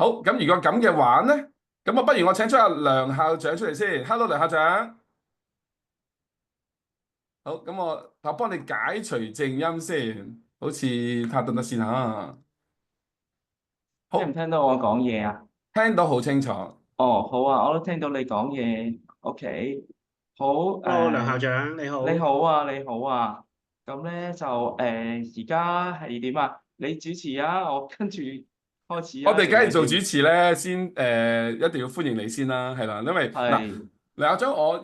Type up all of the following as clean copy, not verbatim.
好，咁如果咁嘅話咧，咁啊，不如我請出阿梁校長出嚟先。Hello，梁校長。好，咁我幫你解除靜音先，好似睇下得唔得先嚇。聽唔好，聽到我講嘢啊？聽到好清楚。哦，好啊，我都聽到你講嘢。OK，好，Hello，梁校長你好。你好啊，你好啊。咁咧就而家係點啊？你主持啊，我跟住開始啊，我哋梗係做主定係點？持咧，先一定要歡迎你先啦，係啦，因為嗱，係梁校長，我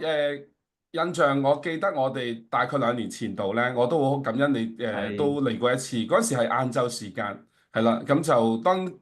印象，我記得我哋大概2年前度咧，我都好感恩你係都嚟過一次，嗰時係晏晝時間，係啦，咁就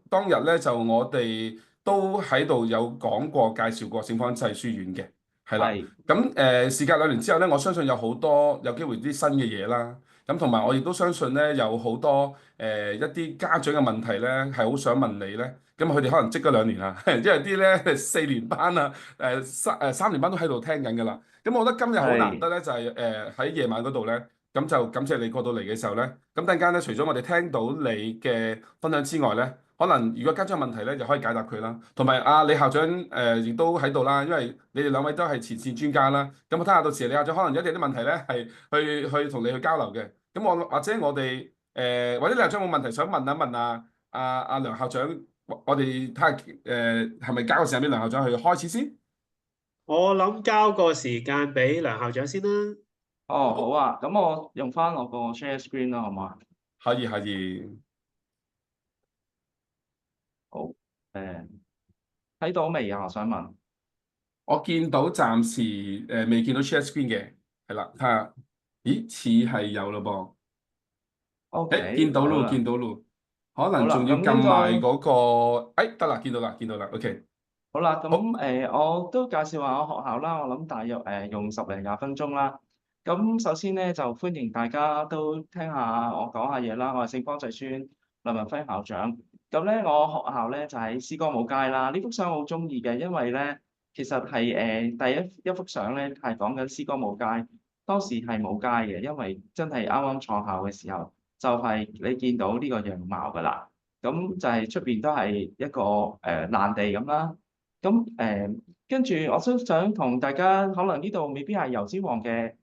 當日咧就我哋都喺度有講過介紹過聖方濟書院嘅，係啦，係咁事隔2年之後咧，我相信有好多有機會啲新嘅嘢啦。咁同埋我亦都相信咧，有好多一啲家長嘅問題咧，係好想問你咧。咁佢哋可能積咗2年啦，因為啲咧4年班啊，3年班都喺度聽緊㗎啦。咁我覺得今日好難係得咧，就係喺夜晚嗰度咧，咁就感謝你過到嚟嘅時候咧。咁陣間咧，除咗我哋聽到你嘅分享之外咧，可能如果家長有問題咧，就可以解答佢啦。同埋阿李校長亦都喺度啦，因為你哋2位都係前線專家啦。咁我睇下到時李校長可能有一啲問題咧，係去同你去交流嘅。咁或者我哋或者李校長有冇問題想問阿梁校長，我哋睇下係咪交個時間俾梁校長去開始先？我諗交個時間俾梁校長先啦。哦，好好，啊。咁我用翻我個 share screen 啦，好嘛？可以，好，誒睇到未啊？我想問。我見到暫時未見到 share screen 嘅，係啦，睇下，咦似係有咯噃，見 OK，到咯，見好啦，到咯，可能好啦，仲要撳咁呢個。埋嗰個，得啦，見到啦，OK，好啦，咁好，我都介紹下我學校啦。我諗大約用十零廿分鐘啦。咁首先咧就歡迎大家都聽下我講下嘢啦。我係聖方濟書院梁文輝校長。咁咧我學校咧就喺思光舞街啦。呢幅相我好中意嘅，因為咧其實係第一幅相咧係講緊思光舞街。當時係冇街嘅，因為真係啱啱創校嘅時候，就係你見到呢個樣貌㗎啦。咁就係出邊都係一個爛地咁啦。咁跟住我都想同大家，可能呢度未必係油尖旺嘅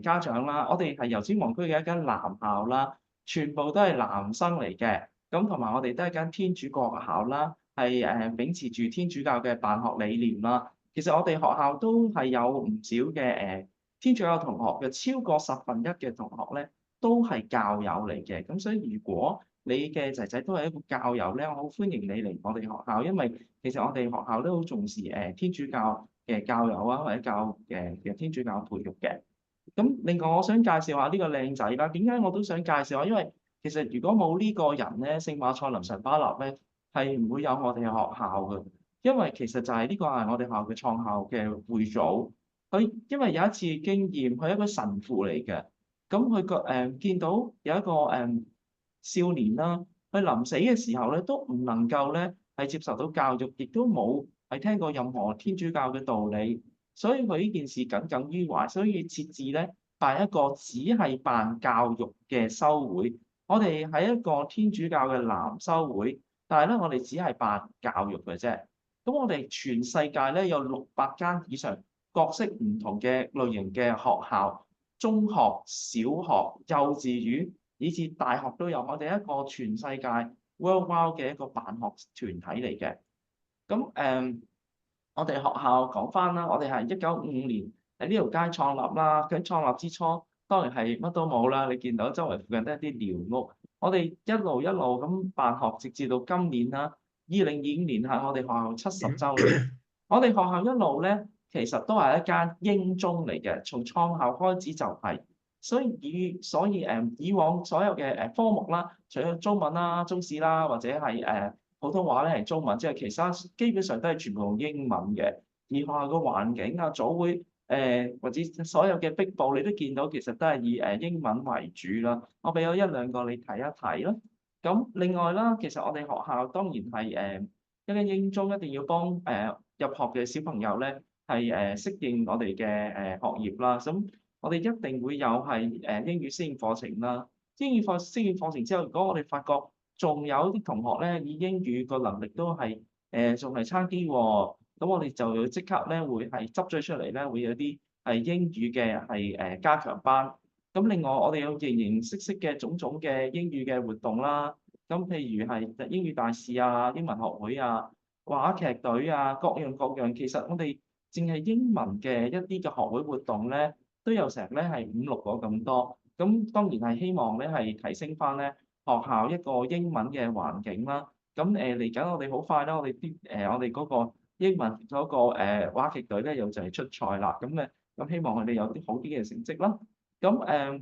家長啦，我哋係油尖旺區嘅一間男校啦，全部都係男生嚟嘅。咁同埋我哋都係間天主教學校啦，係秉持住天主教嘅辦學理念啦。其實我哋學校都係有唔少嘅天主教同學嘅，超過1/10嘅同學咧都係教友嚟嘅。咁所以如果你嘅仔仔都係一個教友咧，我好歡迎你嚟我哋學校，因為其實我哋學校都好重視天主教嘅教友啊，或者嘅天主教培育嘅。咁另外我想介紹下呢個靚仔啦。點解我都想介紹下？因為其實如果冇呢個人咧，聖馬塞林神巴納咧係唔會有我哋嘅學校嘅。因為其實就係呢個係我哋學校嘅創校嘅會祖。佢因為有一次經驗，佢係一個神父嚟嘅。咁佢見到有一個少年啦，佢臨死嘅時候咧都唔能夠咧係接受到教育，亦都冇係聽過任何天主教嘅道理，所以佢呢件事耿耿於懷，所以設置咧辦一個只係辦教育嘅修會。我哋係一個天主教嘅男修會，但係咧我哋只係辦教育嘅啫。咁我哋全世界咧有600間以上各式唔同嘅類型嘅學校，中學、小學、幼稚園，以至大學都有。我哋一個全世界 worldwide 嘅一個辦學團體嚟嘅。咁我哋學校講翻啦，我哋係1955年喺呢條街創立啦。佢創立之初當然係乜都冇啦，你見到周圍附近都係啲寮屋。我哋一路一路咁辦學，直至到今年啦，2025年係我哋學校70週年。我哋學校一路咧，其實都係一間英中嚟嘅，從創校開始就係、所以以往所有嘅科目啦，除咗中文啦、中史啦，或者係普通話咧係中文，即係其他基本上都係全部用英文嘅。而學校個環境啊、組會或者所有嘅壁報，你都見到其實都係以英文為主啦。我俾咗一兩個你睇一睇啦。咁另外啦，其實我哋學校當然係一間英中，一定要幫入學嘅小朋友咧係適應我哋嘅學業啦。咁我哋一定會有係英語適應課程啦。英語適應課程之後，如果我哋發覺仲有啲同學咧以英語個能力都係仲係差啲喎，咁我哋就要即刻咧會係執咗出嚟咧，會有啲係英語嘅係加強班。咁另外我哋有形形色色嘅種種嘅英語嘅活動啦，咁譬如係英語大使啊、英文學會啊、話劇隊啊，各樣各樣。其實我哋淨係英文嘅一啲嘅學會活動咧，都有成咧係5、6個咁多。咁當然係希望咧係提升翻咧學校一個英文嘅環境啦。咁嚟緊我哋好快啦，我哋嗰個英文嗰個話劇隊咧又就係出賽啦。咁希望佢哋有啲好啲嘅成績啦。咁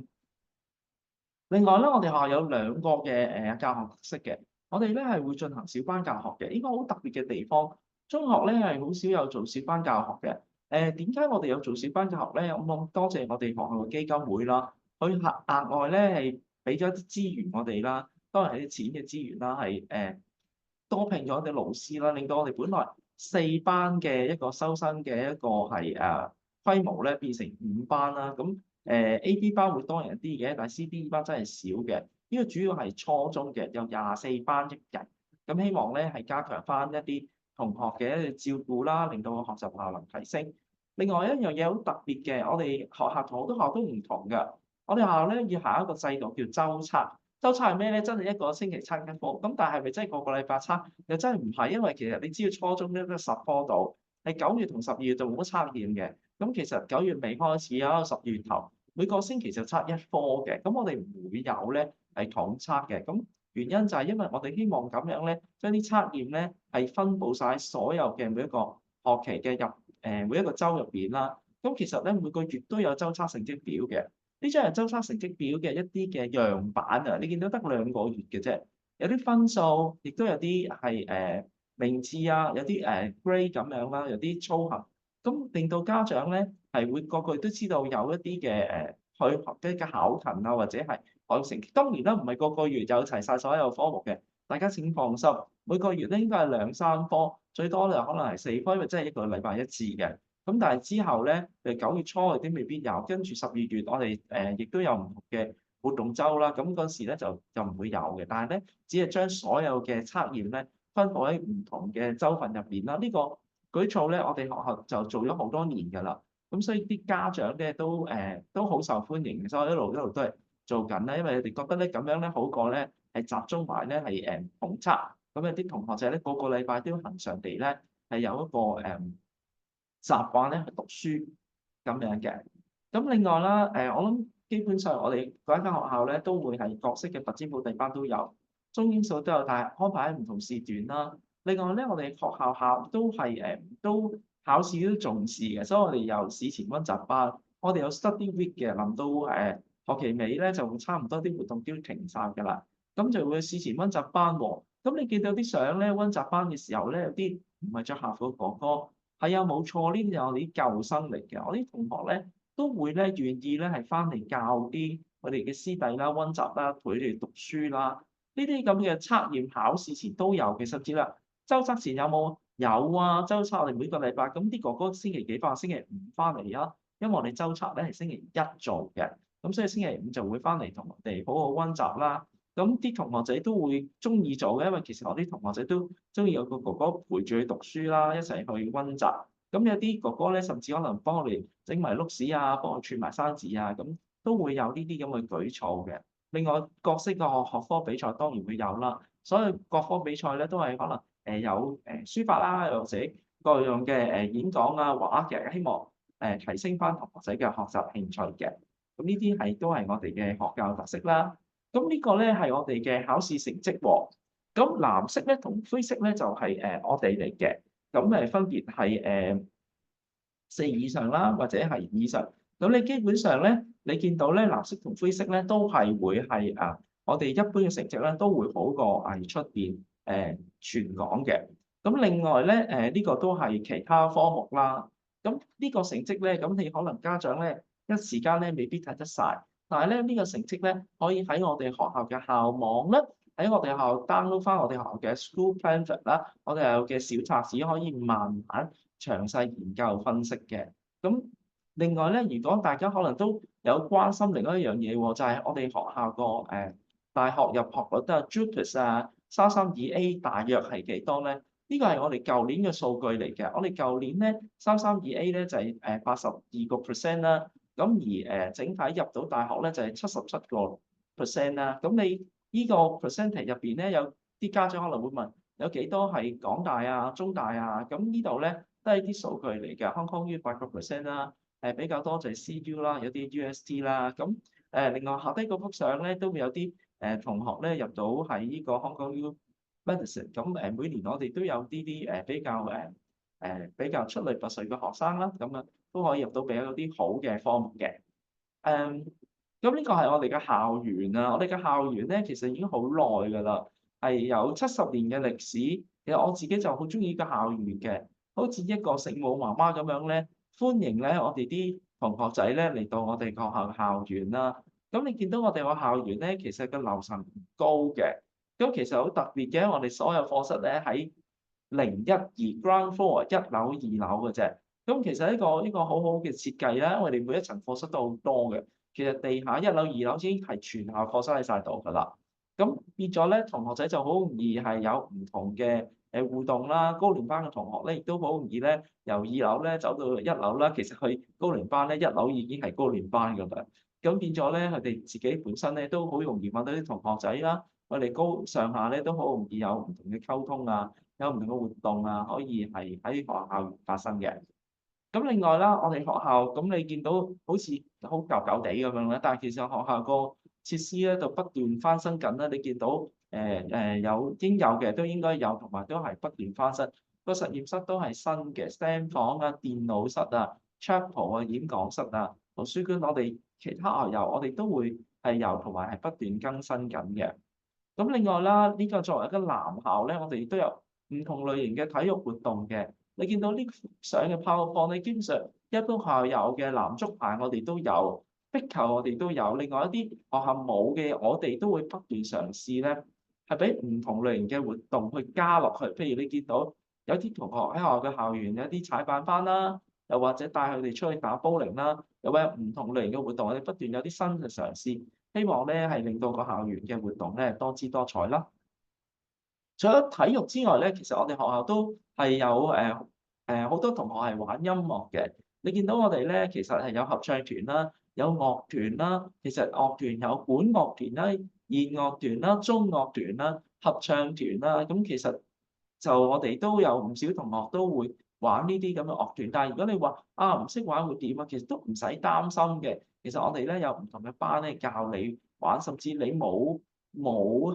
另外咧，我哋學校有2個嘅教學特色嘅，我哋咧係會進行小班教學嘅，呢個好特別嘅地方。中學咧係好少有做小班教學嘅。點解我哋有做小班教學咧？我多謝我哋學校嘅基金會啦，佢額外咧係俾咗啲資源我哋啦，當然係啲錢嘅資源啦，係多聘咗啲老師啦，令到我哋本來4班嘅一個收生嘅一個係規模咧變成5班啦。咁A、B 班會多人啲嘅，但係 C、D 班真係少嘅。呢個主要係初中嘅，有24班一人。咁希望咧係加強翻一啲同學嘅一啲照顧啦，令到個學習效能提升。另外一樣嘢好特別嘅，我哋學校同好多學校都唔同㗎。我哋學校咧要行一個制度叫週測。週測係咩咧？真係一個星期測一科。咁但係咪真係個個禮拜測？又真係唔係，因為其實你知道初中咧都10科度，係9月同12月就冇乜測驗嘅。咁其實9月尾開始啊，12月頭每個星期就測一科嘅。咁我哋唔會有咧係統測嘅。咁原因就係因為我哋希望咁樣咧，將啲測驗咧係分佈晒所有嘅每一個學期嘅每一個週入邊啦。咁其實咧每個月都有週測成績表嘅。呢張係週測成績表嘅一啲嘅樣板啊，你見到得2個月嘅啫，有啲分數，亦都有啲係名次啊，有啲grade 咁樣啦，有啲操行，咁令到家長咧係會個個都知道有一啲嘅去學嘅考勤啊，或者係學成績。當然啦，唔係個個月有齊晒所有科目嘅，大家請放心，每個月咧應該係2、3科，最多就可能係4科，因為真係一個禮拜一次嘅。咁但係之後咧，9月初嗰啲未必有，跟住12月我哋亦都有唔同嘅活動週啦。咁嗰時咧就唔會有嘅，但係咧只係將所有嘅測驗咧分佈喺唔同嘅州份入邊啦。呢個舉措咧，我哋學校就做咗好多年㗎啦。咁所以啲家長咧都好受歡迎嘅，所以我一路都係做緊啦。因為佢哋覺得咧咁樣咧好過咧係集中埋咧係統測。咁有啲同學仔咧個個禮拜都要恆常地咧係有一個習慣咧去讀書咁樣嘅。咁另外啦，我諗基本上我哋嗰間學校咧都會係各式嘅拔尖補地班都有，中英數都有，但係安排喺唔同時段啦。另外咧，我哋學校都係都考試都重視嘅，所以我哋有試前溫習班，我哋有 study week 嘅，臨到學期尾咧就會差唔多啲活動都停晒㗎啦，咁就會試前溫習班喎。咁你見到啲相咧，溫習班嘅時候咧，有啲唔係着校服嘅哥哥。係啊，冇錯，呢啲就係我哋啲舊生嚟嘅。我啲同學咧都會咧願意咧係翻嚟教啲我哋嘅師弟啦、溫習啦、陪佢哋讀書啦。呢啲咁嘅測驗考試前都有嘅，甚至啦，週測前有冇？有啊，週測我哋每個禮拜，咁啲哥哥星期幾翻？星期5翻嚟啊，因為我哋週測咧係星期一做嘅，咁所以星期5就會翻嚟同我哋好好溫習啦。咁啲同學仔都會中意做嘅，因為其實我啲同學仔都中意有個哥哥陪住佢讀書啦，一齊去溫習。咁有啲哥哥咧，甚至可能幫我哋整埋碌屎啊，幫我串埋生字啊，咁都會有呢啲咁嘅舉措嘅。另外各式嘅學科比賽當然會有啦，所以各科比賽咧都係可能有書法啦，又或者各樣嘅演講啊、話劇，希望提升翻同學仔嘅學習興趣嘅。咁呢啲都係我哋嘅學教特色啦。咁呢個咧係我哋嘅考試成績喎。咁藍色咧同灰色咧就係我哋嚟嘅。咁分別係4以上啦，或者係以上。咁你基本上咧，你見到咧藍色同灰色咧都係會係我哋一般嘅成績咧都會好過係出邊全港嘅。咁另外咧呢個都係其他科目啦。咁呢個成績咧，咁你可能家長咧一時間咧未必睇得晒。但係咧呢個成績咧可以喺我哋學校嘅校網咧，喺我哋學校 download 翻我哋學校嘅 school pamphlet 啦，我哋有嘅小冊子可以慢慢詳細研究分析嘅。咁另外咧，如果大家可能都有關心另外一樣嘢喎，就係我哋學校個大學入學率啊、JUPAS 啊、332A 大約係幾多咧？呢個係我哋舊年嘅數據嚟嘅。我哋舊年咧332A 咧就係82% 啦。咁而整體入到大學咧就係77%啦。咁你呢個 percentage 入邊咧有啲家長可能會問，有幾多係港大啊、中大啊？咁呢度咧都係啲數據嚟嘅，Hong Kong U 8% 啦，比較多就係 CU 啦，有啲 UST 啦。咁另外下低嗰幅相咧都會有啲同學咧入到喺呢個 Hong Kong U Medicine。咁每年我哋都有啲比較出類拔萃嘅學生啦，咁啊都可以入到比較啲好嘅科目嘅。咁呢個係我哋嘅校園啊，我哋嘅校園咧其實已經好耐㗎啦，係有70年嘅歷史。其實我自己就好中意呢個校園嘅，好似一個聖母媽媽咁樣咧，歡迎咧我哋啲同學仔咧嚟到我哋學校嘅校園啦。咁你見到我哋個校園咧，其實個樓層唔高嘅，咁其實好特別嘅，我哋所有課室咧喺012 ground floor 1樓2樓嘅啫。咁其實呢個好好嘅設計啦，我哋每一層課室都好多嘅。其實地下1樓2樓已經係全校課室喺晒度㗎啦。咁變咗咧，同學仔就好容易係有唔同嘅互動啦。高年班嘅同學咧，亦都好容易咧由2樓咧走到1樓啦。其實佢高年班咧1樓已經係高年班㗎啦。咁變咗咧，佢哋自己本身咧都好容易揾到啲同學仔啦。我哋高上下咧都好容易有唔同嘅溝通啊，有唔同嘅活動啊，可以係喺學校發生嘅。咁另外啦，我哋學校咁你見到好似好舊舊地咁樣咧，但係其實學校個設施咧就不斷翻新緊啦。你見到有應有嘅都應該有，同埋都係不斷翻新。個實驗室都係新嘅，STEM 房啊、電腦室啊、chapel 啊、演講室啊、圖書館，我哋其他學校我哋都會係有同埋係不斷更新緊嘅。咁另外啦，呢個作為一個男校咧，我哋亦都有唔同類型嘅體育活動嘅。你見到呢相嘅炮放，你基本上一般學校有嘅籃足排我哋都有，壁球我哋都有。另外一啲學校冇嘅，我哋都會不斷嘗試咧，係俾唔同類型嘅活動去加落去。譬如你見到有啲同學喺學校嘅校園有啲踩板班啦，又或者帶佢哋出去打保齡啦，又或者唔同類型嘅活動，我哋不斷有啲新嘅嘗試。希望咧係令到個校園嘅活動咧多姿多彩啦。除咗體育之外咧，其實我哋學校都係有好多同學係玩音樂嘅。你見到我哋咧，其實係有合唱團啦，有樂團啦。其實樂團有管樂團啦、弦樂團啦、中樂團啦、合唱團啦。咁其實就我哋都有唔少同學都會玩呢啲咁嘅樂團。但係如果你話唔識玩會點啊？其實都唔使擔心嘅。其實我哋咧有唔同嘅班咧教你玩，甚至你冇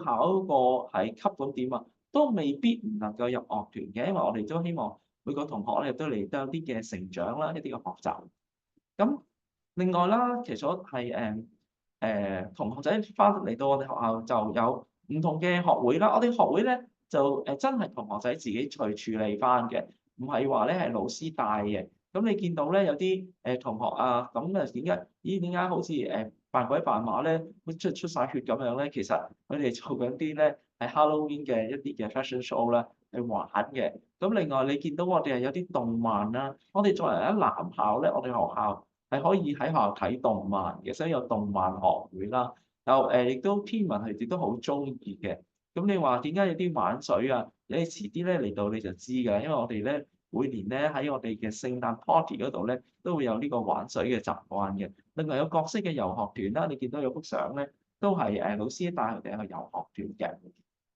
考過係級咁點啊，都未必唔能夠入樂團嘅，因為我哋都希望每個同學咧都嚟得有啲嘅成長啦，一啲嘅學習。咁另外啦，其實係同學仔翻嚟到我哋學校就有唔同嘅學會啦。我哋學會咧就真係同學仔自己去處理翻嘅，唔係話咧係老師帶嘅。咁你見到咧有啲同學啊，咁點解好似扮鬼扮馬咧，好似出晒血咁樣咧？其實佢哋做緊啲咧係 Halloween 嘅一啲嘅 fashion show 啦，去玩嘅。咁另外你見到我哋係有啲動漫啦，我哋作為一男校咧，我哋學校係可以喺學校睇動漫嘅，所以有動漫學會啦。又亦都天文佢哋都好中意嘅。咁你話點解有啲玩水啊？你遲啲咧嚟到你就知㗎，因為我哋咧每年咧喺我哋嘅聖誕 party 嗰度咧都會有呢個玩水嘅習慣嘅。另外有各式嘅遊學團啦，你見到有幅相咧都係老師帶佢哋去遊學團嘅。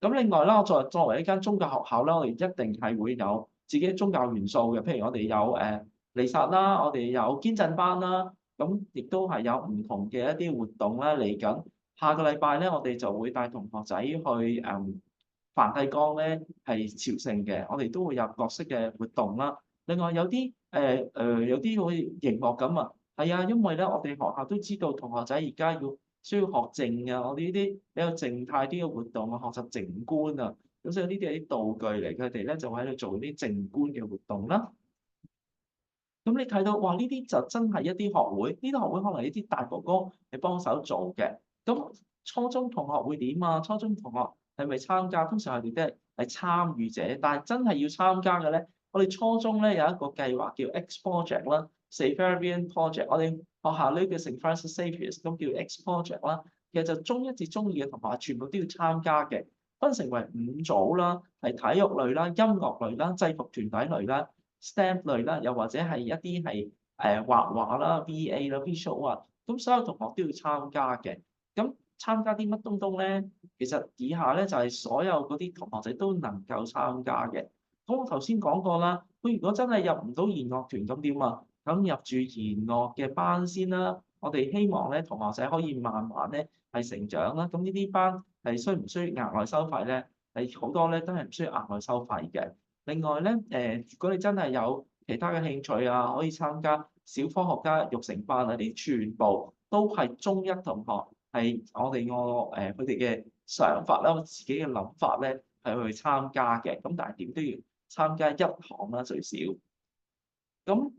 咁另外啦，我作為一間宗教學校啦，我哋一定係會有自己宗教元素嘅，譬如我哋有彌撒啦，我哋有堅振班啦，咁亦都係有唔同嘅一啲活動啦嚟緊。下個禮拜咧，我哋就會帶同學仔去梵蒂岡咧係朝聖嘅，我哋都會有各式嘅活動啦。另外有啲有啲好似熒幕咁啊，係啊，因為咧我哋學校都知道同學仔而家需要學靜啊，我哋呢啲比較靜態啲嘅活動啊，學習靜觀啊，咁所以呢啲係啲道具嚟，佢哋咧就喺度做啲靜觀嘅活動啦。咁你睇到哇，呢啲就真係一啲學會，呢啲學會可能一啲大哥哥係幫手做嘅。咁初中同學會點啊？初中同學係咪參加？通常佢哋都係參與者，但係真係要參加嘅咧，我哋初中咧有一個計劃叫 X Project 啦，Xaverian Project，我哋學校呢叫 St. Francis Xavier，咁叫 X Project 啦。其實就中一至中二嘅同學全部都要參加嘅，分成為5組啦，係體育類啦、音樂類啦、制服團體類啦、STEM 類啦，又或者係一啲係畫畫啦、VA 啦、Visual 啊，咁所有同學都要參加嘅。咁參加啲乜東東咧？其實以下咧就係所有嗰啲同學仔都能夠參加嘅。咁我頭先講過啦，佢如果真係入唔到弦樂團咁點啊？咁入住弦樂嘅班先啦。我哋希望咧同學仔可以慢慢咧係成長啦。咁呢啲班係需唔需要額外收費咧？係好多咧都係唔需要額外收費嘅。另外咧如果你真係有其他嘅興趣啊，可以參加小科學家育成班啊，你全部都係中一同學。係我哋佢哋嘅想法啦，我自己嘅諗法咧係去參加嘅，咁但係點都要參加一堂啦最少。咁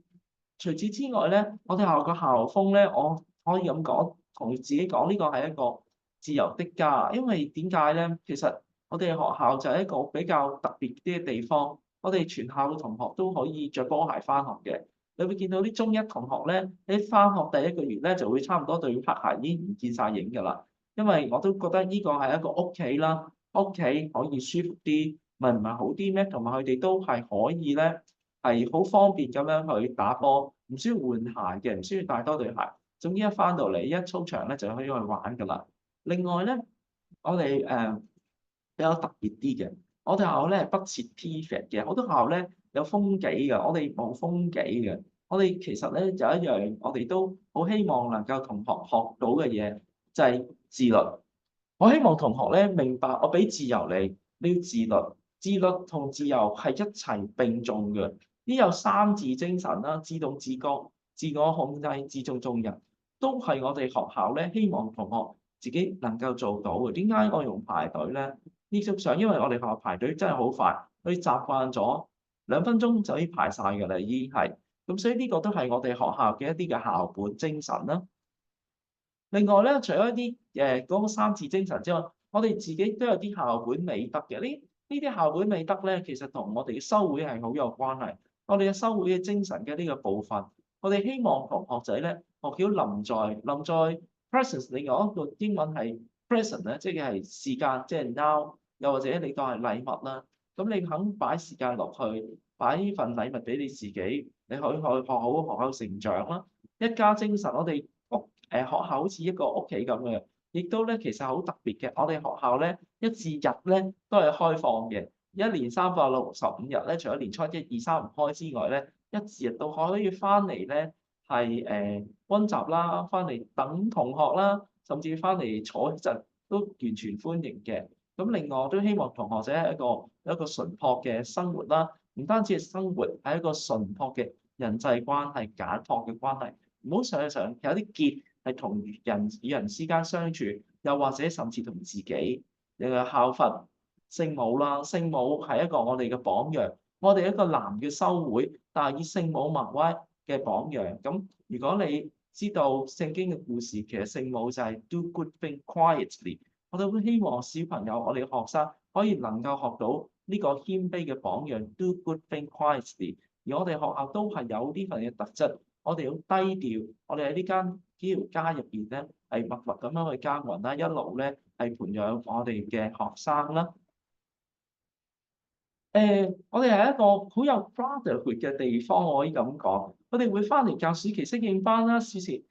除此之外咧，我哋學校個校風咧，我可以咁講，同自己講呢個係一個自由的家，因為點解咧？其實我哋學校就係一個比較特別啲嘅地方，我哋全校嘅同學都可以着波鞋翻學嘅。你會見到啲中一同學咧，你翻學第1個月咧就會差唔多對黑鞋已經唔見晒影㗎啦。因為我都覺得呢個係一個屋企啦，屋企可以舒服啲，咪唔係好啲咩？同埋佢哋都係可以咧，係好方便咁樣去打波，唔需要換鞋嘅，唔需要帶多對鞋。總之一翻到嚟一操場咧就可以去玩㗎啦。另外咧，我哋比較特別啲嘅，我哋學校咧係不設 PFAT 嘅，好多學校咧有風紀嘅，我哋冇風紀嘅。我哋其實咧有一樣，我哋都好希望能夠同學學到嘅嘢，就係自律。我希望同學咧明白，我俾自由你，你要自律。自律同自由係一齊並重嘅。呢有三自精神啦，自動自覺、自我控制、自重眾人，都係我哋學校咧希望同學自己能夠做到嘅。點解我用排隊咧？呢張相因為我哋學校排隊真係好快，佢習慣咗2分鐘就已經排晒㗎啦，已經係。咁所以呢個都係我哋學校嘅一啲嘅校本精神啦。另外咧，除咗一啲嗰個三自精神之外，我哋自己都有啲校本美德嘅。呢啲校本美德咧，其實同我哋嘅修會係好有關係。我哋嘅修會嘅精神嘅呢個部分，我哋希望同學仔咧學曉臨在 presence。另外一個英文係 present 咧，即係時間，即係 now。又或者你當係禮物啦，咁你肯擺時間落去，擺呢份禮物俾你自己，你可以學好學校成長啦。一家精神，我哋學校好似一個屋企咁嘅，亦都咧其實好特別嘅。我哋學校咧1至日咧都係開放嘅，一年365日咧，除咗年初1、2、3唔開之外咧，1至日都可以翻嚟咧係溫習啦，翻嚟等同學啦，甚至翻嚟坐一陣都完全歡迎嘅。咁另外我都希望同學仔係一個純樸嘅生活啦，唔單止係生活，係一個純樸嘅人際關係、簡樸嘅關係，唔好常常有啲結係同人與人之間相處，又或者甚至同自己。你嘅校訓聖母啦，聖母係一個我哋嘅榜樣，我哋一個男嘅修會，但係以聖母瑪威嘅榜樣。咁如果你知道聖經嘅故事，其實聖母就係 do good thing quietly。我哋會希望小朋友，我哋嘅學生可以能夠學到呢個謙卑嘅榜樣 ，do good thing quietly。而我哋學校都係有呢份嘅特質，我哋好低調，我哋喺呢間幾條街入邊咧係默默咁樣去耕耘啦，一路咧係培養我哋嘅學生啦。我哋係一個好有 brotherhood 嘅地方，我可以咁講。我哋會翻嚟教暑期適應班啦、試前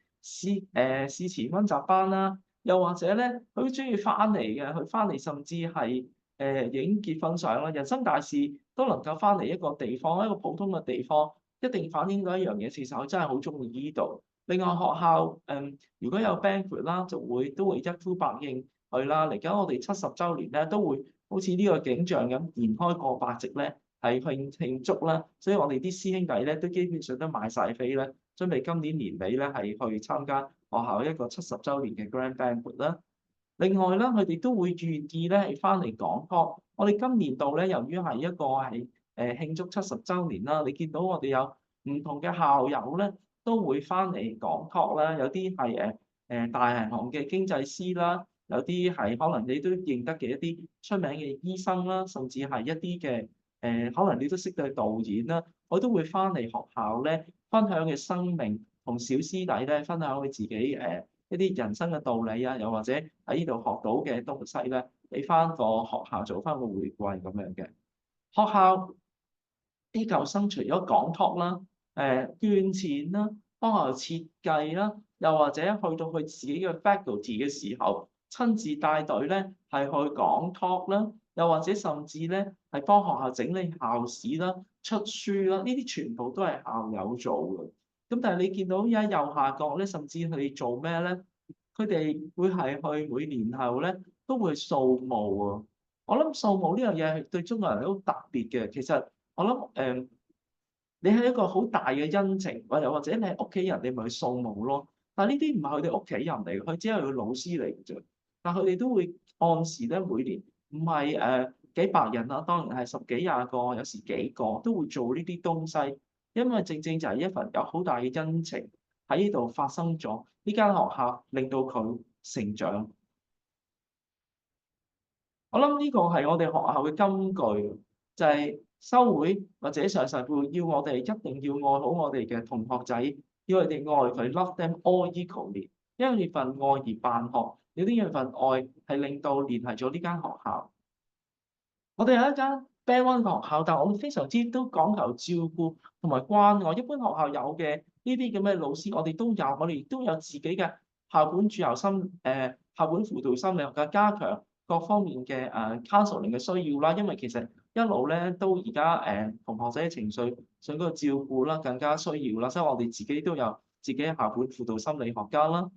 溫習班啦。又或者咧，佢好中意翻嚟嘅，佢翻嚟甚至係影結婚相啦，人生大事都能夠翻嚟一個地方，一個普通嘅地方，一定反映到一樣嘢，其實佢真係好中意呢度。另外學校如果有 banquet 啦，都會一呼百應去啦。嚟緊我哋70週年咧，都會好似呢個景象咁延開過百席咧，係去慶祝啦。所以我哋啲師兄弟咧都基本上都買晒飛咧，準備今年年尾咧係去參加學校一個70週年嘅 Grand Banquet 啦。另外啦，佢哋都會願意咧係翻嚟講 talk。我哋今年度咧，由於係一個係慶祝70週年啦，你見到我哋有唔同嘅校友咧都會翻嚟講 talk 啦。有啲係大銀行嘅經濟師啦，有啲係可能你都認得嘅一啲出名嘅醫生啦，甚至係一啲嘅可能你都識嘅導演啦，我都會翻嚟學校咧分享嘅生命，同小師弟咧分享佢自己一啲人生嘅道理啊，又或者喺呢度學到嘅東西咧，俾翻個學校做翻個回饋咁樣嘅。學校啲舊生除咗講 talk 啦、捐錢啦、幫學校設計啦，又或者去到佢自己嘅 faculty 嘅時候，親自帶隊咧係去講 talk 啦，又或者甚至咧係幫學校整理校史啦、出書啦，呢啲全部都係校友做嘅。咁但係你見到而家右下角咧，甚至佢哋做咩咧？佢哋會係去每年後咧都會掃墓啊！我諗掃墓呢樣嘢係對中國人好特別嘅。其實我諗你係一個好大嘅恩情，或者你係屋企人，你咪去掃墓咯。但係呢啲唔係佢哋屋企人嚟嘅，佢只係佢老師嚟嘅啫。但係佢哋都會按時咧，每年唔係幾百人啦，當然係十幾廿個，有時幾個都會做呢啲東西，因為正正就係一份有好大嘅恩情喺呢度發生咗，呢間學校令到佢成長。我諗呢個係我哋學校嘅金句，就係修會或者上神會要我哋一定要愛好我哋嘅同學仔，要佢哋愛佢 love them all equally，因為呢份愛而辦學，有呢份愛係令到聯繫咗呢間學校。我哋有一間 Band One 嘅學校，但係我哋非常之都講求照顧同埋關愛。一般學校有嘅呢啲咁嘅老師，我哋都有，我哋亦都有自己嘅校本駐校校本輔導心理學嘅加強各方面嘅counseling 嘅需要啦。因為其實一路咧都而家同學仔嘅情緒上嗰個照顧啦更加需要啦，所以我哋自己都有自己嘅校本輔導心理學家啦。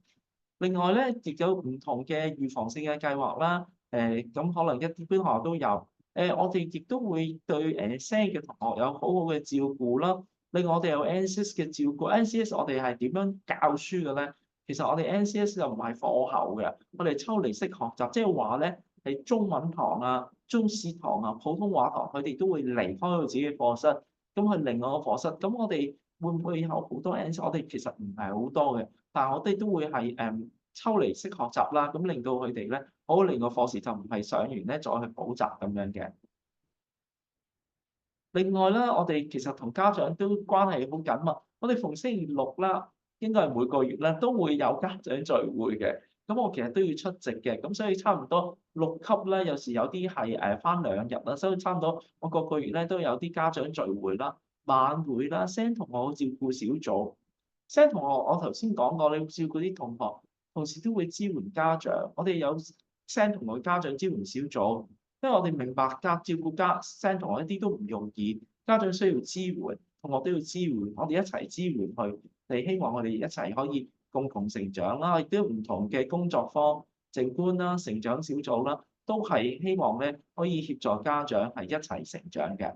另外咧，亦有唔同嘅預防性嘅計劃啦。咁可能一般學校都有。我哋亦都會對SEN 嘅同學有好好嘅照顧啦。另外我哋有 NCS 嘅照顧，NCS 我哋係點樣教書嘅咧？其實我哋 NCS 就唔係課後嘅，我哋抽離式學習，即係話咧係中文堂啊、中史堂啊、普通話堂，佢哋都會離開佢自己嘅課室，咁去另外一個課室。咁我哋會唔會有好多 NCS？我哋其實唔係好多嘅，但係我哋都會係抽離式學習啦，咁令到佢哋咧好令個課時就唔係上完咧再去補習咁樣嘅。另外咧，我哋其實同家長都關係好緊密。我哋逢星期六啦，應該係每個月咧都會有家長聚會嘅。咁我其實都要出席嘅，咁所以差唔多6級咧，有時有啲係返2日啦，所以差唔多我個個月咧都有啲家長聚會啦、晚會啦、SEN 同學照顧小組。SEN 同學我頭先講過，你照顧啲同學，同時都會支援家長。我哋有 SEN 同學家長支援小組。因為我哋明白照顧SEN 同學一啲都唔容易，家長需要支援，同學都要支援，我哋一齊支援佢，嚟希望我哋一齊可以共同成長啦。亦都唔同嘅工作坊、靜觀啦、成長小組啦，都係希望咧可以協助家長係一齊成長嘅。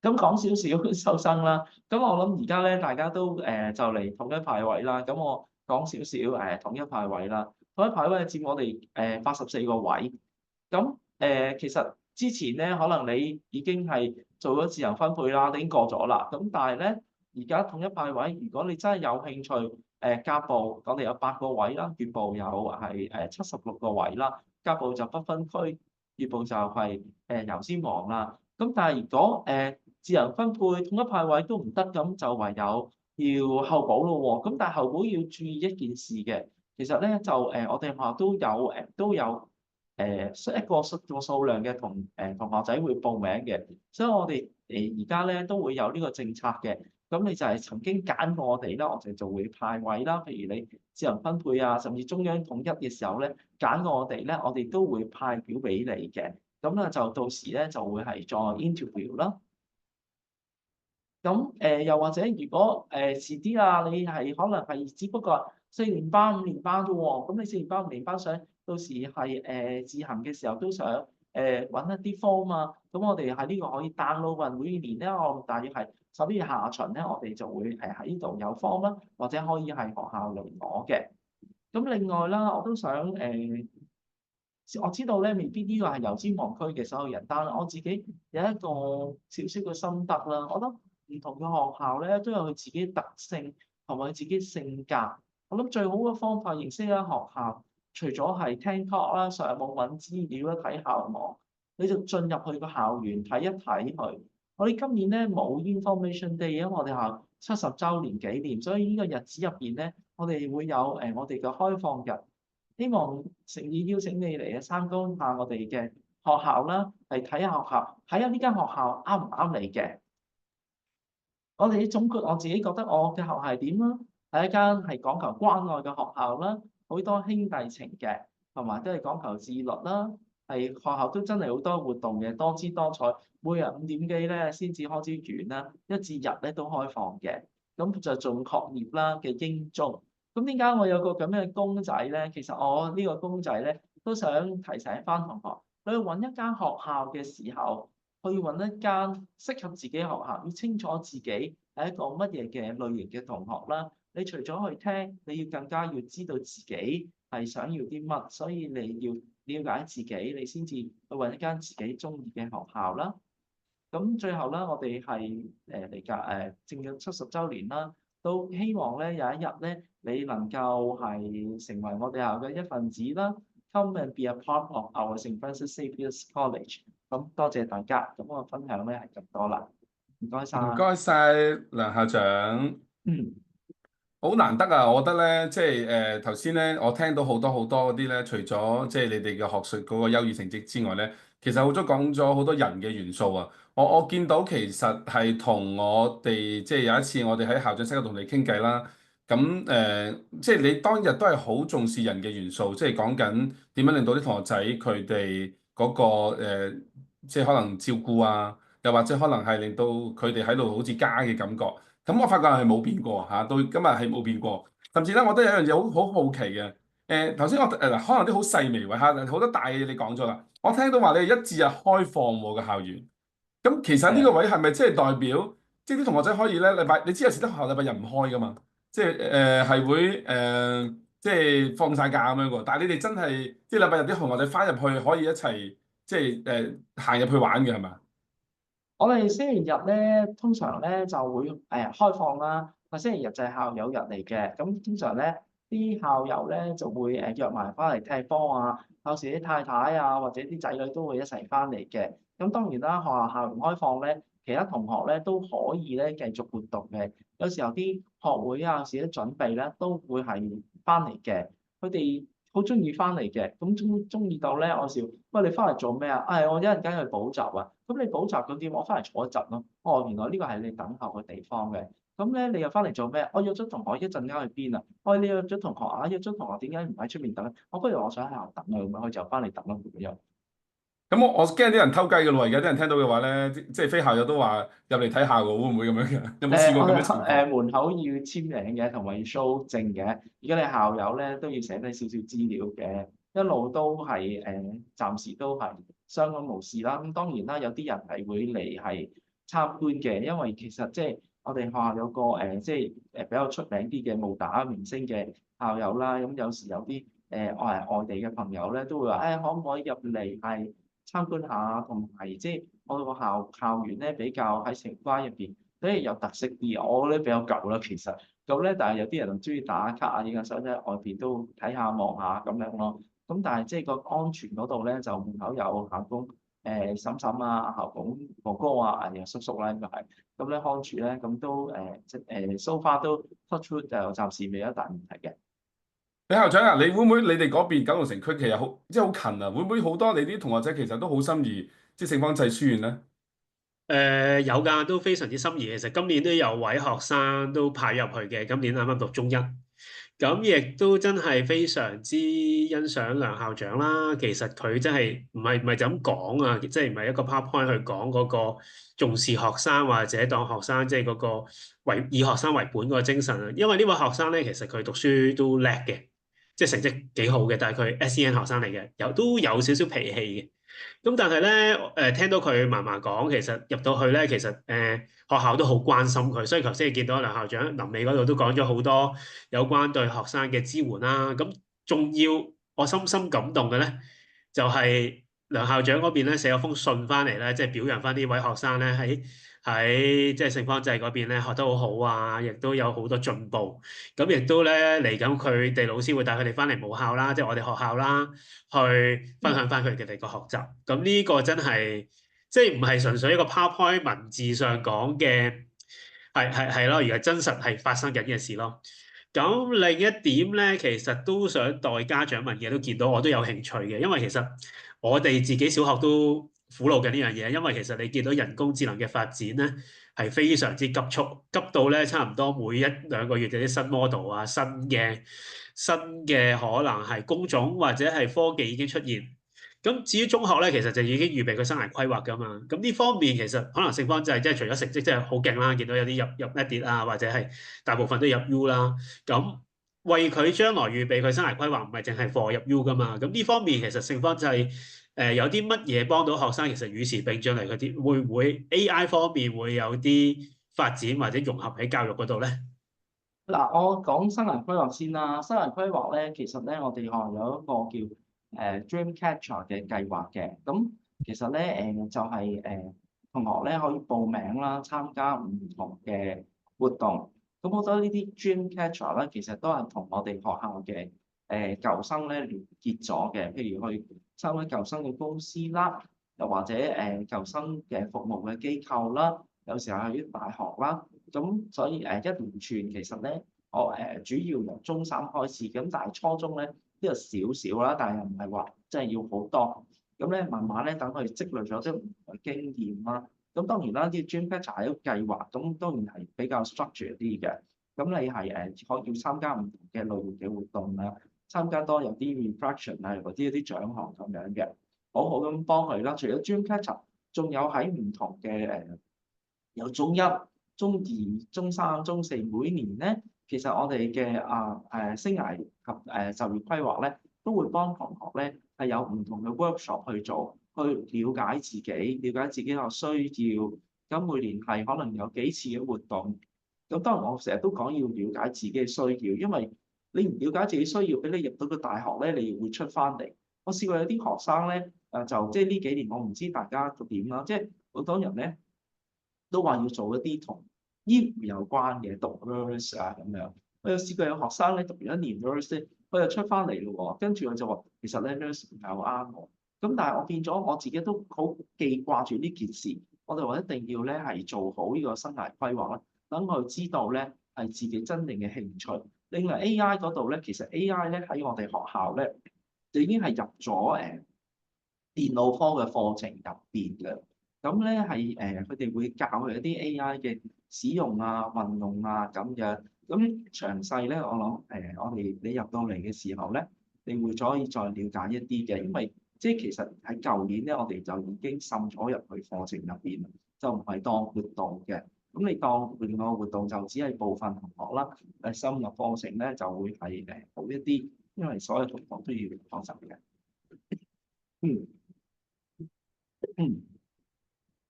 咁講少少收生啦，咁我諗而家咧大家都就嚟統一派位啦，咁我講少少統一派位啦，統一派位佔我哋84個位。咁其實之前咧，可能你已經係做咗自由分配啦，已經過咗啦。咁但係咧，而家統一派位，如果你真係有興趣，甲部我哋有8個位啦，乙部有係76個位啦，甲部就不分區，乙部就係油尖旺啦。咁但係如果自由分配統一派位都唔得，咁就唯有要候補咯喎。咁但係候補要注意一件事嘅，其實咧就我哋學校都有。一個數量嘅同學仔會報名嘅，所以我哋而家咧都會有呢個政策嘅。咁你就係曾經揀過我哋啦，我哋就會派位啦。譬如你自由分配啊，甚至中央統一嘅時候咧，揀過我哋咧，我哋都會派表俾你嘅。咁咧就到時咧就會係再 interview 啦。咁又或者如果遲啲啦，你係可能係只不過4年班、5年班啫喎，咁你4年班、5年班想到時係自行嘅時候都想揾一啲 form 啊，咁我哋喺呢個可以 download 運。每年咧，我大約係11月下旬咧，我哋就會喺呢度有 form 啦，或者可以係學校嚟攞嘅。咁另外啦，我都想我知道咧，未必呢個係油尖旺區嘅所有人，但係我自己有一個少少嘅心得啦。我覺得唔同嘅學校咧都有佢自己特性同埋佢自己性格。我諗最好嘅方法認識一間學校，除咗係聽 talk 啦、上網揾資料啦、睇校網，你就進入去個校園睇一睇佢。我哋今年咧冇 information day，因為我哋校70週年紀念，所以呢個日子入邊咧，我哋會有我哋嘅開放日，希望誠意邀請你嚟參觀下我哋嘅學校啦，係睇下學校，睇下呢間學校啱唔啱你嘅。我哋總括我自己覺得我嘅學校係點啦，係一間係講求關愛嘅學校啦，好多兄弟情嘅，同埋都係講求自律啦。係學校都真係好多活動嘅，多姿多彩。每日5點幾咧先至開始完啦，一至日咧都開放嘅。咁就做學業啦嘅英中。咁點解我有個咁樣嘅公仔咧？其實我呢個公仔咧都想提醒翻同學，你去揾一間學校嘅時候，去揾一間適合自己嘅學校，要清楚自己係一個乜嘢嘅類型嘅同學啦。你除咗去聽，你要更加要知道自己係想要啲乜，所以你要了解自己，你先至去揾一間自己中意嘅學校啦。咁最後啦，我哋係嚟緊正嘅70週年啦，都希望咧有一日咧，你能夠係成為我哋校嘅一份子啦。Come and be a part of our St. Francis Xavier's College。咁多謝大家，咁我分享咧係咁多啦，唔該晒。唔該晒梁校長。嗯。好難得啊！我覺得咧，即係頭先咧，我聽到好多好多嗰啲咧，除咗即係你哋嘅學術嗰個優異成績之外咧，其實好多講咗好多人嘅元素啊！我見到其實係同我哋即係有一次我哋喺校長室嗰度同你傾偈啦。咁即係你當日都係好重視人嘅元素，即係講緊點樣令到啲同學仔佢哋嗰個即係可能照顧啊，又或者可能係令到佢哋喺度好似家嘅感覺。咁我發覺係冇變過嚇，到今日係冇變過。甚至咧，我都有一樣嘢好好奇嘅。頭先我嗱，可能啲好細微位嚇，好多大嘢你講咗啦。我聽到話你係1至日開放喎個校園。咁其實呢個位係咪即係代表，即係啲同學仔可以咧禮拜，你知有時啲學校禮拜日唔開噶嘛？即係係會即係放晒假咁樣喎。但係你哋真係即係禮拜日啲同學仔翻入去可以一齊即係行入去玩嘅係嘛？我哋星期日咧，通常咧就會開放啦。星期日就係校友日嚟嘅，咁通常咧啲校友咧就會約埋翻嚟踢波啊。有時啲太太啊或者啲仔女都會一齊翻嚟嘅。咁當然啦，學校校園開放咧，其他同學咧都可以咧繼續活動嘅。有時候啲學會啊，有時啲準備咧都會係翻嚟嘅。佢哋好中意翻嚟嘅，咁中意到咧，我笑，喂，你翻嚟做咩啊？我一陣間去補習啊。咁你補習嗰啲，我翻嚟坐一陣咯。哦，原來呢個係你等候嘅地方嘅。咁咧，你又翻嚟做咩？我約咗同學一陣間去邊啊？你約咗同學啊？約咗同學點解唔喺出面等？不如我想喺校等啊，咁樣佢就翻嚟等咯，咁樣。咁我驚啲人偷雞嘅咯，而家啲人聽到嘅話咧，即係非校友都話入嚟睇下喎，會唔會咁樣嘅？有冇試過咁嘅情況？門口要簽名嘅，同埋要 show 證嘅。而家你校友咧都要寫低少少資料嘅，一路都係暫時都係相安無事啦。咁當然啦，有啲人係會嚟係參觀嘅，因為其實即係我哋學校有個即係比較出名啲嘅武打明星嘅校友啦。咁有時有啲外地嘅朋友咧都會話可唔可以入嚟係參觀下，同埋即係我哋個校園咧比較喺城關入邊，所以有特色啲。我咧比較舊啦，其實咁咧，但係有啲人中意打卡啊、影下相咧，外邊都睇下望下咁樣咯。咁但係即係個安全嗰度咧，就門口有校工嬸嬸啊、校工哥哥啊、叔叔啦，應該係咁咧看住咧，咁都so far 都 touch wood 就暫時未有一大問題嘅。李校長啊，你會唔會你哋嗰邊九龍城區其實好即係好近啊？會唔會好多你啲同學仔其實都好心儀即係聖方濟書院咧？有㗎，都非常之心儀。其實今年都有位學生都派入去嘅，今年啱啱讀中一，咁亦都真係非常之欣賞梁校長啦。其實佢真係唔係就咁講啊，即係唔係一個 PowerPoint 去講嗰個重視學生或者當學生即係嗰個以學生為本嗰個精神啊。因為呢位學生咧，其實佢讀書都叻嘅，即係成績幾好嘅，但係佢 SEN 學生嚟嘅，都有少少脾氣嘅。咁但係咧，聽到佢慢慢講，其實入到去咧，其實學校都好關心佢，所以頭先你見到梁校長臨尾嗰度都講咗好多有關對學生嘅支援啦。咁仲要我深深感動嘅咧，就係梁校長嗰邊咧寫咗封信翻嚟咧，即係表揚翻呢位學生咧喺即係聖方濟嗰邊咧學得好好啊，亦都有好多進步。咁亦都咧嚟緊，佢哋老師會帶佢哋翻嚟母校啦，即係我哋學校啦，去分享翻佢哋個學習。咁呢個真係即係唔係純粹一個 PowerPoint 文字上講嘅，係咯，而係真實係發生緊嘅事咯。咁另一點咧，其實都想代家長問嘅，都見到我都有興趣嘅，因為其實我哋自己小學都苦惱緊呢樣嘢，因為其實你見到人工智能嘅發展咧係非常之急速，急到咧差唔多每一兩個月嘅啲新 model 啊、新嘅可能係工種或者係科技已經出現。咁至於中學咧，其實就已經預備佢生涯規劃㗎嘛。咁呢方面其實可能勝方就係即係除咗成績真係好勁啦，見到有啲入 Med 啊，或者係大部分都入 U 啦。咁為佢將來預備佢生涯規劃，唔係淨係 for 入 U 㗎嘛。咁呢方面其實勝方就係有啲乜嘢幫到學生，其實與時並進嚟嗰啲，會唔會 AI 方面會有啲發展或者融合喺教育嗰度咧？嗱，我講生涯規劃先啦。生涯規劃咧，其實咧我哋學校有一個叫Dreamcatcher 嘅計劃嘅。咁其實咧就係同學咧可以報名啦，參加唔同嘅活動。咁好多呢啲 Dreamcatcher 咧，其實都係同我哋學校嘅舊生咧連結咗嘅。譬如去參加舊生嘅公司啦，又或者舊生嘅服務嘅機構啦，有時候去啲大學啦。咁所以一連串其實咧，我主要由中三開始，咁但係初中咧都有少少啦，但係又唔係話真係要好多。咁咧慢慢咧等佢積累咗啲唔同嘅經驗啦。咁當然啦，啲 Dreamcatcher 係一個計劃，咁當然係比較 structure 啲嘅。咁你係可以參加唔同嘅類型嘅活動啦，參加多有啲 reflection 啊，或者有啲獎項咁樣嘅，好好咁幫佢啦。除咗 Dreamcatcher，仲有喺唔同嘅有中一、中二、中三、中四，每年咧，其實我哋嘅生涯及就業規劃咧，都會幫同學咧係有唔同嘅 workshop 去做，去了解自己，了解自己個需要。咁每年係可能有幾次嘅活動。咁當然我成日都講要了解自己嘅需要，因為你唔了解自己需要，俾你入到個大學咧，你會出翻嚟。我試過有啲學生咧，就即係呢幾年，我唔知大家點啦，即係好多人咧都話要做一啲同醫療有關嘅，讀 nurse 啊咁樣。我有試過有學生咧讀完一年 nurse 咧，佢又出翻嚟咯喎，跟住我就話其實咧 nurse 唔係好啱我。咁但係我變咗我自己都好記掛住呢件事，我哋話一定要咧係做好呢個生涯規劃啦。等佢知道咧係自己真正嘅興趣。另外 AI 嗰度咧，其實 AI 咧喺我哋學校咧就已經係入咗電腦科嘅課程入邊嘅。咁咧係佢哋會教佢一啲 AI 嘅使用啊、運用啊咁樣。咁詳細咧，我諗我哋你入到嚟嘅時候咧，你會可以再了解一啲嘅，因為即係其實喺舊年咧，我哋就已經滲咗入去課程入邊，就唔係當活動嘅。咁你當另外個活動就只係部分同學啦，深入課程咧就會係好一啲，因為所有同學都要學習嘅。嗯嗯，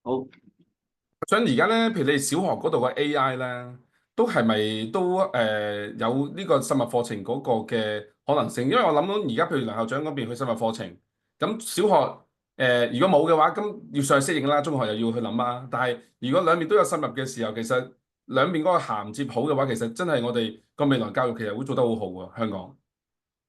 好。想而家咧，譬如你哋小學嗰度嘅 AI 咧，都係咪都有呢個深入課程嗰個嘅可能性？因為我諗到而家譬如梁校長嗰邊去深入課程，咁小學如果冇嘅話，咁要上去適應啦，中學又要去諗啦。但係如果兩邊都有深入嘅時候，其實兩邊嗰個銜接好嘅話，其實真係我哋個未來教育其實會做得好好喎，香港。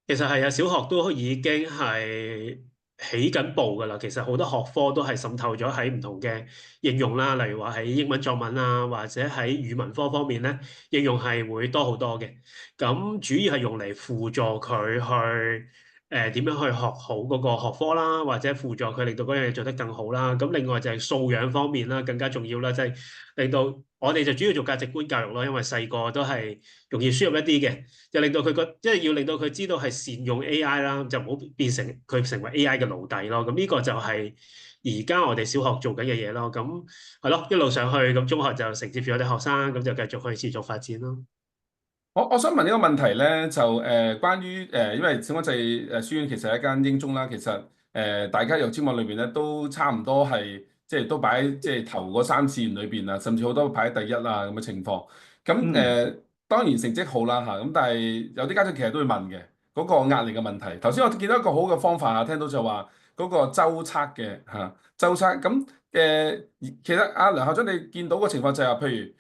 其實係啊，小學都已經係起緊步㗎啦。其實好多學科都係滲透咗喺唔同嘅應用啦，例如話喺英文作文啊，或者喺語文科方面咧，應用係會多好多嘅。咁主要係用嚟輔助佢去點樣去學好嗰個學科啦，或者輔助佢令到嗰樣嘢做得更好啦。咁另外就係素養方面啦，更加重要啦，即係令到我哋就主要做價值觀教育咯，因為細個都係容易輸入一啲嘅。就令到佢即係要令到佢知道係善用 AI 啦，就唔好變成佢成為 AI 嘅奴隸咯。咁呢個就係而家我哋小學做緊嘅嘢咯。咁係咯，一路上去，咁中學就承接住我哋學生，咁就繼續去持續發展咯。我想問呢個問題咧，就關於因為小安濟書院其實係一間英中啦，其實大家由招募裏邊咧都差唔多係即係都擺即係頭嗰三志願裏邊啊，甚至好多排喺第一啊咁嘅情況。咁當然成績好啦嚇，咁但係有啲家長其實都會問嘅嗰個壓力嘅問題。頭先我見到一個好嘅方法啊，聽到就話嗰個周測嘅嚇周測咁其實阿梁校長你見到個情況就係話，譬如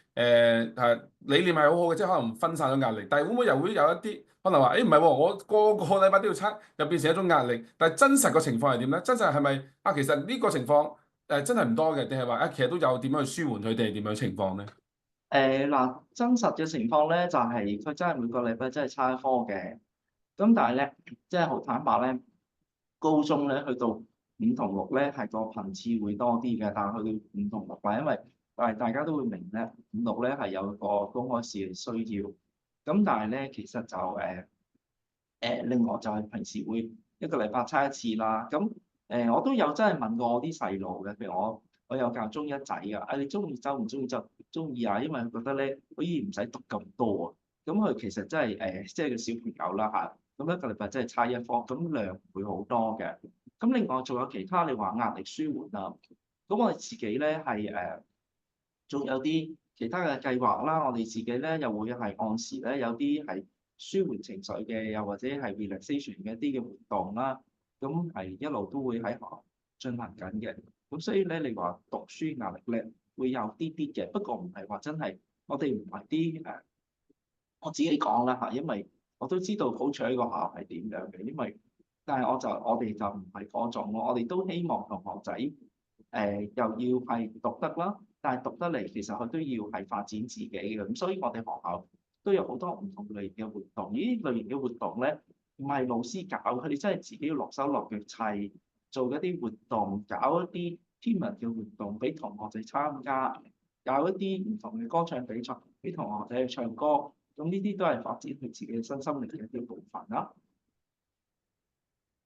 理念係好好嘅，即係可能分散咗壓力，但係會唔會又會有一啲可能話，誒唔係喎，我個個禮拜都要測，又變成一種壓力。但係真實個情況係點咧？真實係咪其實呢個情況真係唔多嘅，定係話其實都有點樣去舒緩佢哋點樣情況咧？嗱，真實嘅情況咧就係、佢真係每個禮拜真係差一科嘅。咁但係咧，即係好坦白咧，高中咧去到五同六咧係個頻次會多啲嘅，但係去到五同六啦，因為大家都會明咧，五六咧係有個公開試嘅需要。咁但係咧，其實就另外就係平時會一個禮拜差一次啦。咁我都有真係問過我啲細路嘅，譬如我有教中一仔啊，你中意就唔中意就中意啊，因為佢覺得咧可以唔使讀咁多啊。咁佢其實真係即係個小朋友啦嚇。咁一個禮拜真係差一科，咁量唔會好多嘅。咁另外仲有其他你話壓力舒緩啊，咁我哋自己咧係仲有啲其他嘅計劃啦。我哋自己咧又會係按時咧有啲係舒緩情緒嘅，又或者係 relaxation 嘅一啲嘅活動啦。咁係一路都會喺學校進行緊嘅。咁所以咧，你話讀書壓力咧會有啲啲嘅，不過唔係話真係我哋唔係啲我自己講啦嚇，因為我都知道好彩個學校係點樣嘅，因為但係我哋就唔係嗰種咯，我哋都希望同學仔又要係讀得啦，但係讀得嚟其實佢都要係發展自己嘅。咁所以我哋學校都有好多唔同類型嘅活動。呢啲類型嘅活動咧，唔係老師搞，佢哋真係自己要落手落腳砌，做一啲活動，搞一啲天文嘅活動俾同學仔參加，搞一啲唔同嘅歌唱比賽俾同學仔去唱歌。咁呢啲都係發展佢自己嘅身心靈嘅一啲部分啦。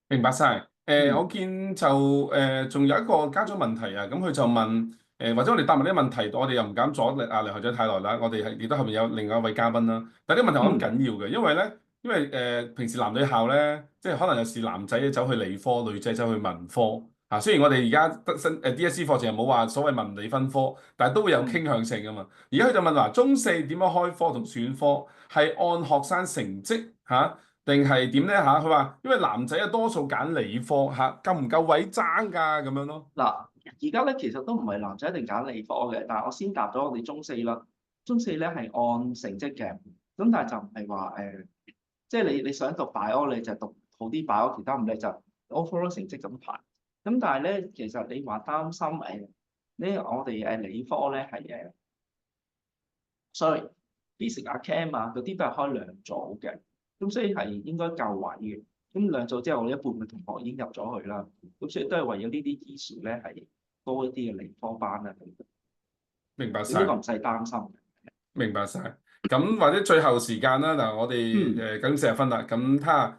明白晒。我嗯見就仲有一個家長問題啊，咁佢就問或者我哋答埋啲問題，我哋又唔敢阻力梁校長太耐啦。我哋係亦都後面有另外一位嘉賓啦。但係啲問題我諗緊要嘅，因為咧，平時男女校咧，即係可能有時男仔走去理科，女仔走去文科啊。雖然我哋而家得DSE 課程冇話所謂文理分科，但係都會有傾向性噶嘛。而家佢就問話中四點樣開科同選科，係按學生成績嚇。定係點咧嚇？佢話因為男仔啊多數揀理科嚇，夠唔夠位爭㗎咁樣咯？嗱，而家咧其實都唔係男仔一定揀理科嘅，但係我先答咗我哋中四啦。中四咧係按成績嘅，咁但係就唔係話即係你想讀 bio 你就讀好啲 bio，其他唔理就 overall 成績咁排。咁但係咧，其實你話擔心呢我哋理科咧係sorry，basic 啊 cam 啊嗰啲都係開兩組嘅，咁所以係應該夠位嘅。咁兩組之後，我哋一半嘅同學已經入咗去啦，咁所以都係為咗呢啲 issue 咧係多一啲嘅理科班啊，明白晒。咁呢個唔使擔心。明白晒。咁或者最後時間啦，嗱，我哋嗯。咁40分啦，咁睇下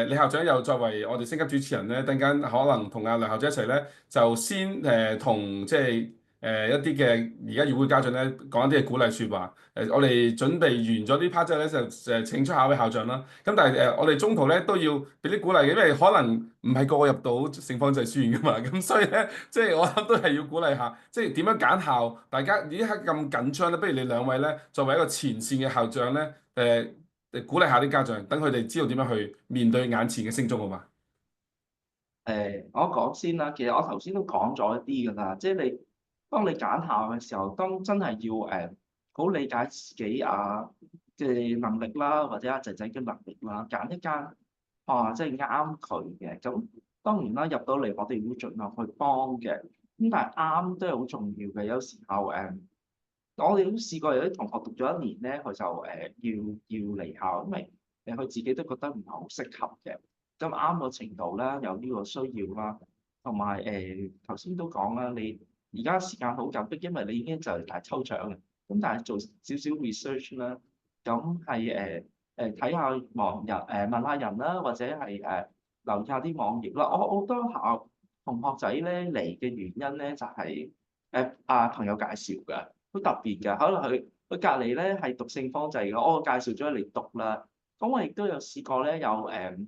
李校長又作為我哋星級主持人咧，等間可能同阿梁校長一齊咧，就先同即係一啲嘅而家與會家長咧講一啲嘅鼓勵説話。我哋準備完咗呢 part 之後咧，就請出下一位校長啦。咁但係我哋中途咧都要俾啲鼓勵嘅，因為可能唔係個個入到聖方濟書院噶嘛，咁所以咧即係我諗都係要鼓勵下，即係點樣揀校？大家呢刻咁緊張咧，不如你兩位咧作為一個前線嘅校長咧，鼓勵下啲家長，等佢哋知道點樣去面對眼前嘅升中好嘛？我講先啦，其實我頭先都講咗一啲㗎啦，即係你當你揀校嘅時候，當真係要好理解自己嘅能力啦，或者仔仔嘅能力啦，揀一間即係啱佢嘅。咁當然啦，入到嚟我哋會盡量去幫嘅，咁但係啱都係好重要嘅。有時候我哋都試過有啲同學讀咗一年咧，佢就要離校，因為佢自己都覺得唔係好適合嘅。咁啱個程度啦，有呢個需要啦，同埋頭先都講啦，你而家時間好緊迫，因為你已經就嚟大抽獎啦。咁但係做少少 research 啦，咁係睇下網人問下人啦，或者係留意下啲網頁啦。我好多校同學仔咧嚟嘅原因咧就係朋友介紹㗎，好特別㗎。可能佢隔離咧係讀聖方濟嘅，我介紹咗佢嚟讀啦。咁我亦都有試過咧，有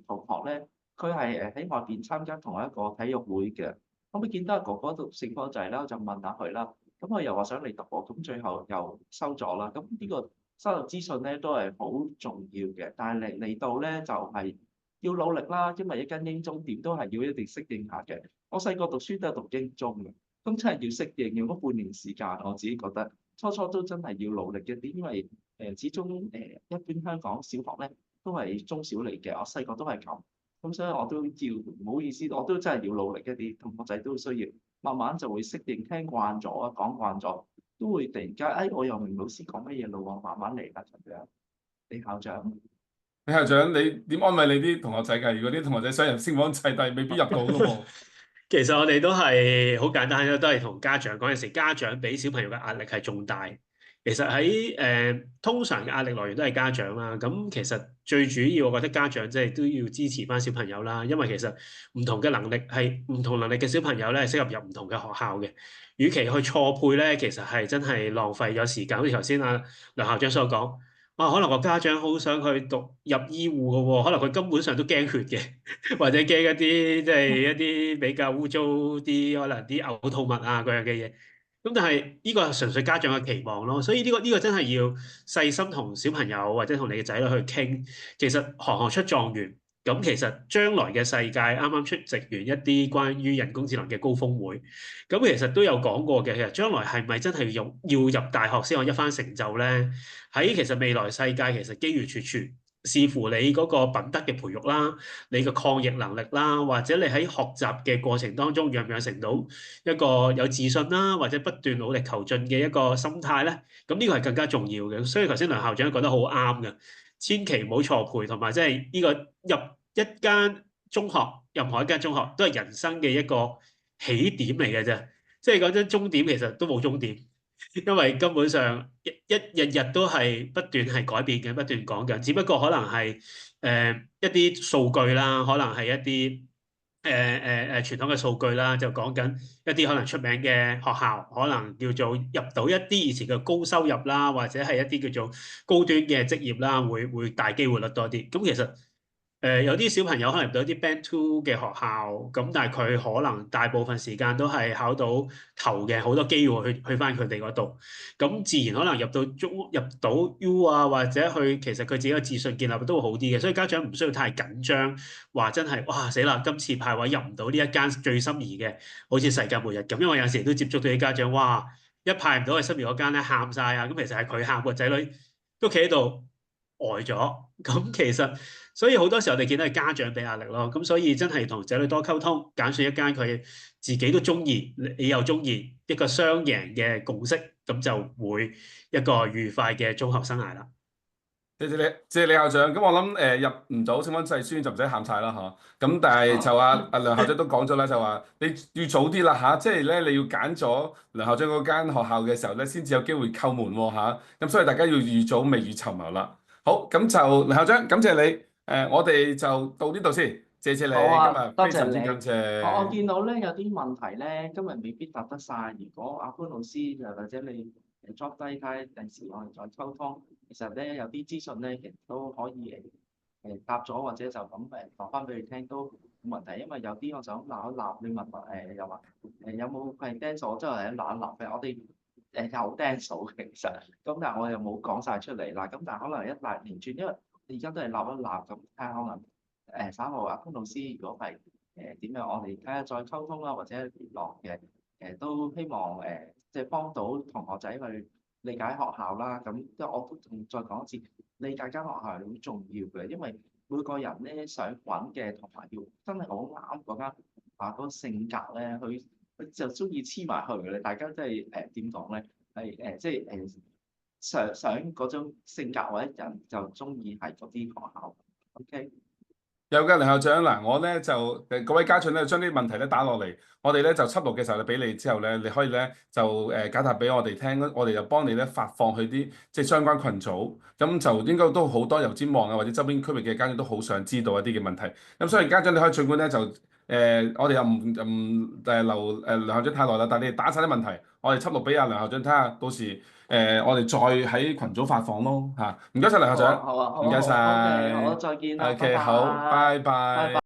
同學咧，佢係喺外邊參加同一個體育會嘅，咁佢見到阿哥哥讀聖方濟啦，我就問下佢啦。咁佢又話想嚟讀喎，咁最後又收咗啦。咁呢個收入資訊咧都係好重要嘅，但係嚟到咧就係要努力啦，因為一間英中點都係要一定適應下嘅。我細個讀書都係讀英中嘅，咁真係要適應，用咗半年時間，我自己覺得初初都真係要努力一啲，因為始終一般香港小學咧都係中小嚟嘅，我細個都係咁，咁所以我都要唔好意思，我都真係要努力一啲，同學仔都需要慢慢就會適應，聽慣咗，講慣咗，都會突然間，我又明老師講乜嘢咯喎，慢慢嚟啦咁樣。李校長，李校長，你點安慰你啲同學仔㗎？如果啲同學仔想入星光制，但係未必入到㗎喎。其實我哋都係好簡單，都係同家長講，有時家長俾小朋友嘅壓力係重大。其實喺通常嘅壓力來源都係家長啦。咁其實最主要，我覺得家長即係都要支持翻小朋友啦。因為其實唔同嘅能力係唔同能力嘅小朋友咧，係適合入唔同嘅學校嘅。與其去錯配咧，其實係真係浪費咗時間。好似頭先阿梁校長所講，可能個家長好想去讀入醫護嘅喎，可能佢根本上都驚血嘅，或者驚一啲即係一啲比較污糟啲，可能啲嘔吐物啊嗰樣嘅嘢。咁但係呢個係純粹家長嘅期望咯，所以呢個真係要細心同小朋友或者同你嘅仔女去傾。其實行行出狀元，咁其實將來嘅世界啱啱出席完一啲關於人工智能嘅高峰會，咁其實都有講過嘅。其實將來係咪真係要入大學先有一番成就咧？喺其實未來世界其實機遇處處，視乎你嗰個品德嘅培育啦，你嘅抗逆能力啦，或者你喺學習嘅過程當中養唔養成到一個有自信啦，或者不斷努力求進嘅一個心態咧，咁呢個係更加重要嘅。所以頭先梁校長講得好啱嘅，千祈唔好錯配，同埋即係呢個入一間中學，任何一間中學都係人生嘅一個起點嚟嘅啫，即係講真，終點其實都冇終點。因為根本上日日都係不斷係改變嘅，不斷講緊，只不過可能係一啲數據啦，可能係一啲傳統嘅數據啦，就講緊一啲可能出名嘅學校，可能叫做入到一啲以前嘅高收入啦，或者係一啲叫做高端嘅職業啦，會大機會率多啲。咁其實有啲小朋友可能入到一啲 Band Two 嘅學校，咁但係佢可能大部分時間都係考到頭嘅，好多機會去翻佢哋嗰度，咁自然可能入到 U 啊，或者其實佢自己嘅自信建立都會好啲嘅，所以家長唔需要太緊張，話真係哇死啦，今次派位入唔到呢一間最心儀嘅，好似世界末日咁。因為有陣時都接觸到啲家長，哇一派唔到去心儀嗰間咧，喊晒啊！咁其實係佢喊，個仔女都企喺度呆咗。咁其實所以好多時候我哋見到係家長俾壓力咯，咁所以真係同仔女多溝通，揀選一間佢自己都中意，你又中意，一個雙贏嘅共識，咁就會一個愉快嘅中學生涯啦。謝謝李校長，咁我諗入唔到星光制書院就唔使喊晒啦嚇。咁但係就阿梁校長都講咗啦，就話你要早啲啦嚇，即係咧你要揀咗梁校長嗰間學校嘅時候咧，先至有機會叩門喎嚇。咁所以大家要預早未雨綢繆啦。好，咁就梁校長感謝你，我哋就到呢度先，謝謝你好啊，今日多非常之謝你。感謝。我見到咧有啲問題咧，今日未必答得晒。如果阿潘老師又或者你作低睇，第時我哋再溝通。其實咧有啲資訊咧，其實都可以答咗，或者就咁講翻俾你聽都冇問題。因為有啲我想鬧一鬧你問又話有冇係 dance 我真係鬧一鬧嘅。我哋有 dance 嘅其實，咁但係我又冇講晒出嚟啦。咁但係可能一賴連串，因為而家都係鬧一鬧咁，睇下可能稍後阿潘老師如果係點樣，我哋睇下再溝通啦，或者聯絡嘅都希望即係幫到同學仔去理解學校啦。咁即係我都仲再講一次，理解間學校係好重要嘅，因為每個人咧想揾嘅同埋要真係好啱嗰間學校嗰個性格咧，佢就中意黐埋去嘅咧。大家真係點講咧？係即係想嗰種性格或者人就中意係嗰啲學校。OK。有嘅，梁校長嗱，我咧就各位家長咧將啲問題咧打落嚟，我哋咧就輯錄嘅時候咧俾你之後咧，你可以咧就解答俾我哋聽，我哋就幫你咧發放去啲即係相關群組，咁就應該都好多油尖旺啊或者周邊區域嘅家長都好想知道一啲嘅問題，咁所以家長你可以儘管咧就我哋又唔留梁校長太耐啦，但係你哋打晒啲問題，我哋輯錄俾阿梁校長睇下，到時我哋再喺群組發放咯嚇，唔該晒梁校長，好啊，好啊，唔該晒。好，再見啦，OK，拜好，拜拜。拜。